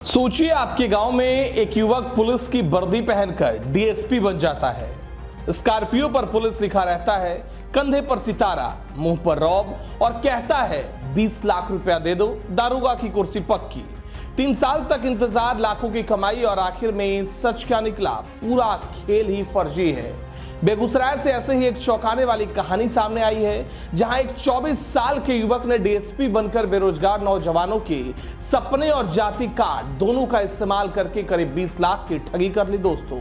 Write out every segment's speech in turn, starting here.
सोचिए आपके गांव में एक युवक पुलिस की वर्दी पहनकर डीएसपी बन जाता है। स्कॉर्पियो पर पुलिस लिखा रहता है, कंधे पर सितारा, मुंह पर रौब और कहता है 20 लाख रुपया दे दो, दारोगा की कुर्सी पक्की। 3 साल तक इंतजार, लाखों की कमाई और आखिर में सच क्या निकला? पूरा खेल ही फर्जी है। बेगूसराय से ऐसे ही एक चौंकाने वाली कहानी सामने आई है, जहां एक 24 साल के युवक ने डीएसपी बनकर बेरोजगार नौजवानों के सपने और जाति कार्ड दोनों का इस्तेमाल करके करीब 20 लाख की ठगी कर ली। दोस्तों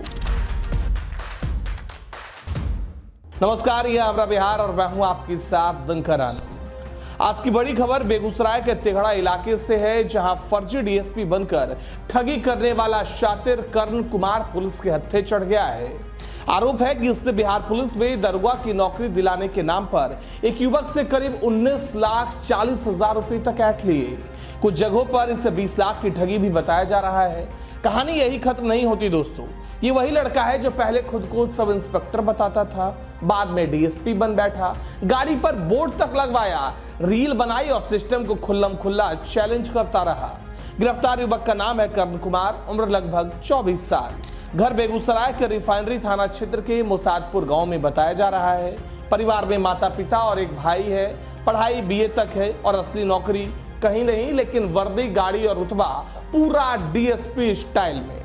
नमस्कार, यह हमारा बिहार और मैं हूं आपके साथ दिनकर आनंद। आज की बड़ी खबर बेगूसराय के तेघड़ा इलाके से है, जहां फर्जी डीएसपी बनकर ठगी करने वाला शातिर कर्ण कुमार पुलिस के हत्थे चढ़ गया है। आरोप है कि इसने बिहार पुलिस में दरोगा की नौकरी दिलाने के नाम पर एक युवक से करीब 19,40,000 रुपए तक ऐंठ लिए। कुछ जगहों पर इसे 20 लाख की ठगी भी बताया जा रहा है। कहानी यही खत्म नहीं होती दोस्तों। ये वही लड़का है जो पहले खुद को सब इंस्पेक्टर बताता था, बाद में डीएसपी बन बैठा, गाड़ी पर बोर्ड तक लगवाया, रील बनाई और सिस्टम को खुल्लम खुल्ला चैलेंज करता रहा। गिरफ्तार युवक का नाम है कर्ण कुमार, उम्र लगभग 24 साल। घर बेगूसराय के रिफाइनरी थाना क्षेत्र के मुसादपुर गांव में बताया जा रहा है। परिवार में माता पिता और एक भाई है। पढ़ाई बीए तक है और असली नौकरी कहीं नहीं, लेकिन वर्दी, गाड़ी और रुतबा पूरा डीएसपी स्टाइल में।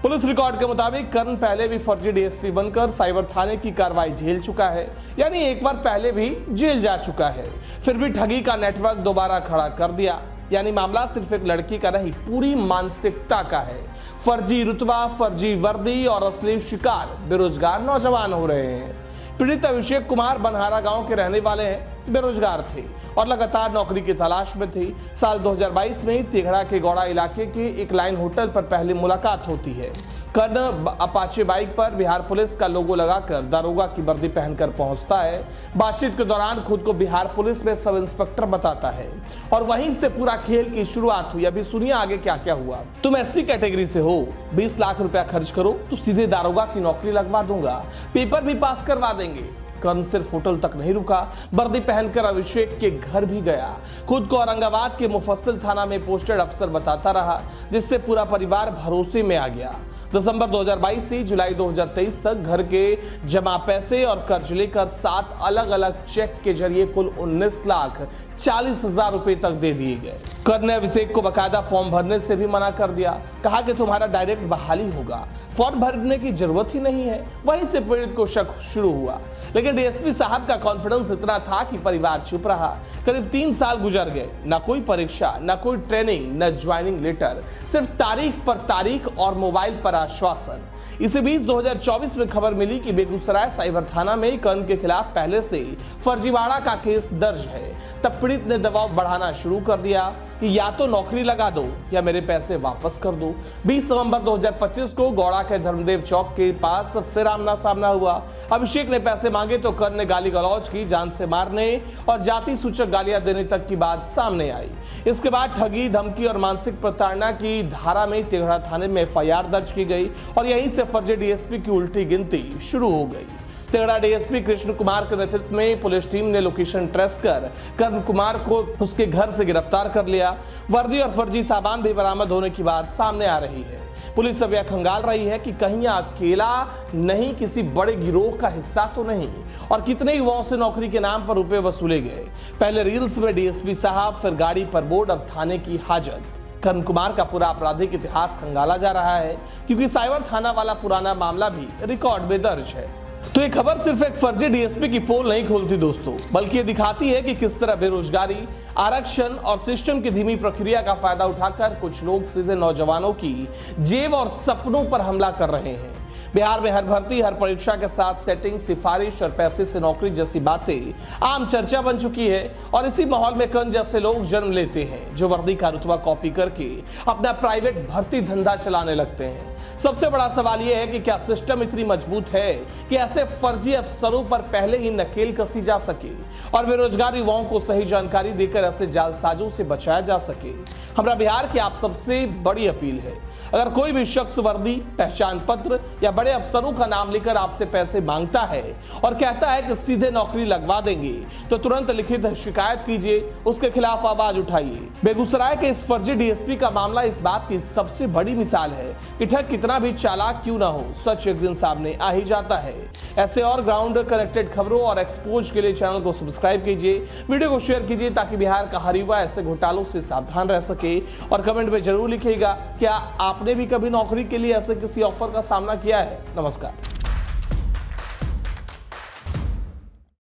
पुलिस रिकॉर्ड के मुताबिक कर्ण पहले भी फर्जी डीएसपी बनकर साइबर थाने की कार्रवाई झेल चुका है, यानी एक बार पहले भी जेल जा चुका है। फिर भी ठगी का नेटवर्क दोबारा खड़ा कर दिया। यानी मामला सिर्फ एक लड़की का नहीं, पूरी मानसिकता का है। फर्जी रुतबा, फर्जी वर्दी और असली शिकार बेरोजगार नौजवान हो रहे हैं। पीड़ित अभिषेक कुमार बनहारा गांव के रहने वाले हैं, बेरोजगार थे और लगातार नौकरी की तलाश में थे। साल 2022 में तेघड़ा के गौड़ा इलाके के एक लाइन होटल पर पहली मुलाकात होती है। कर्ण अपाचे बाइक पर बिहार पुलिस का लोगो लगाकर दारोगा की वर्दी पहनकर पहुंचता है। बातचीत के दौरान खुद को बिहार पुलिस में सब इंस्पेक्टर बताता है और वहीं से पूरा खेल की शुरुआत हुई। अभी सुनिए आगे क्या क्या हुआ। तुम एससी कैटेगरी से हो, 20 लाख रुपया खर्च करो तो सीधे दारोगा की नौकरी लगवा दूंगा, पेपर भी पास करवा देंगे। कर्ण सिर्फ होटल तक नहीं रुका, वर्दी पहनकर अभिषेक के घर भी गया। खुद को औरंगाबाद के मुफस्सिल थाना में पोस्टेड अफसर बताता रहा, जिससे पूरा परिवार भरोसे में आ गया। दिसंबर 2022 से जुलाई 2023 तक घर के जमा पैसे और कर्ज लेकर 7 अलग अलग चेक के जरिए कुल 19,40,000 रुपए तक दे दिए गए। कर्ण ने अभिषेक को बकायदा फॉर्म भरने से भी मना कर दिया। कहा कि तुम्हारा डायरेक्ट बहाली होगा, फॉर्म भरने की जरूरत ही नहीं है। वहीं से पीड़ित को शक शुरू हुआ, लेकिन डीएसपी साहब का कॉन्फिडेंस इतना था कि परिवार चुप रहा। करीब 3 साल गुजर गए, ना कोई परीक्षा, ना कोई ट्रेनिंग, ना ज्वाइनिंग लेटर, सिर्फ तारीख पर तारीख और मोबाइल पर आश्वासन। इसी बीच 2024 में खबर मिली कि बेगूसराय साइबर थाना में कर्ण के खिलाफ पहले से फर्जीवाड़ा का केस दर्ज है। तब पीड़ित ने दबाव बढ़ाना शुरू कर दिया कि या तो नौकरी लगा दो या मेरे पैसे वापस कर दो। 20 नवंबर 2025 को गौड़ा के धर्मदेव चौक के पास फिर आमना सामना हुआ। अभिषेक ने पैसे मांगे तो कर्ण ने गाली गलौज की, जान से मारने और जाति सूचक गालियां देने तक की बात सामने आई। इसके बाद ठगी, धमकी और मानसिक प्रताड़ना की धारा में तेघड़ा थाने में एफआईआर दर्ज की गई और यहीं से फर्जी डीएसपी की उल्टी गिनती शुरू हो गई। तेघड़ा डीएसपी कृष्ण कुमार के नेतृत्व में पुलिस टीम ने लोकेशन ट्रेस कर कर्ण कुमार को उसके घर से गिरफ्तार कर लिया। वर्दी और फर्जी सामान भी बरामद होने की बात सामने आ रही है। पुलिस अब यह खंगाल रही है कि कहीं अकेला नहीं, किसी बड़े गिरोह का हिस्सा तो नहीं, और कितने युवाओं से नौकरी के नाम पर रुपए वसूले गए। पहले रील्स में डीएसपी साहब, फिर गाड़ी पर बोर्ड, अब थाने की हाजत। कर्ण कुमार का पूरा आपराधिक इतिहास खंगाला जा रहा है, क्योंकि साइबर थाना वाला पुराना मामला भी रिकॉर्ड में दर्ज है। तो ये खबर सिर्फ एक फर्जी डीएसपी की पोल नहीं खोलती दोस्तों, बल्कि ये दिखाती है कि किस तरह बेरोजगारी, आरक्षण और सिस्टम की धीमी प्रक्रिया का फायदा उठाकर कुछ लोग सीधे नौजवानों की जेब और सपनों पर हमला कर रहे हैं। बिहार में हर भर्ती, हर परीक्षा के साथ सेटिंग, सिफारिश और पैसे से नौकरी जैसी बातें आम चर्चा बन चुकी है और इसी माहौल में कर्ण जैसे लोग जन्म लेते हैं, जो वर्दी का रुतबा कॉपी करके अपना प्राइवेट भर्ती धंधा चलाने लगते हैं। सबसे बड़ा सवाल यह है कि क्या सिस्टम इतनी मजबूत है कि ऐसे फर्जी अफसरों पर पहले ही नकेल कसी जा सके और बेरोजगार युवाओं को सही जानकारी देकर ऐसे जालसाजों से बचाया जा सके। हमारा बिहार की आप सबसे बड़ी अपील है, अगर कोई भी शख्स वर्दी, पहचान पत्र या बड़े अफसरों का नाम लेकर आपसे पैसे मांगता है और कहता है कि सीधे नौकरी लगवा देंगे, तो तुरंत लिखित शिकायत कीजिए, उसके खिलाफ आवाज उठाइए। बेगूसराय के इस फर्जी डीएसपी का मामला इस बात की सबसे बड़ी मिसाल है कि ठग कितना भी चालाक क्यों ना हो, सच एक दिन सामने आ ही जाता है। ऐसे और ग्राउंड कनेक्टेड खबरों और एक्सपोज के लिए चैनल को सब्सक्राइब कीजिए, वीडियो को शेयर कीजिए ताकि बिहार का हर युवा ऐसे घोटालों से सावधान रह सके। और कमेंट में जरूर लिखिएगा क्या आपने भी कभी नौकरी के लिए ऐसे किसी ऑफर का सामना किया है। नमस्कार।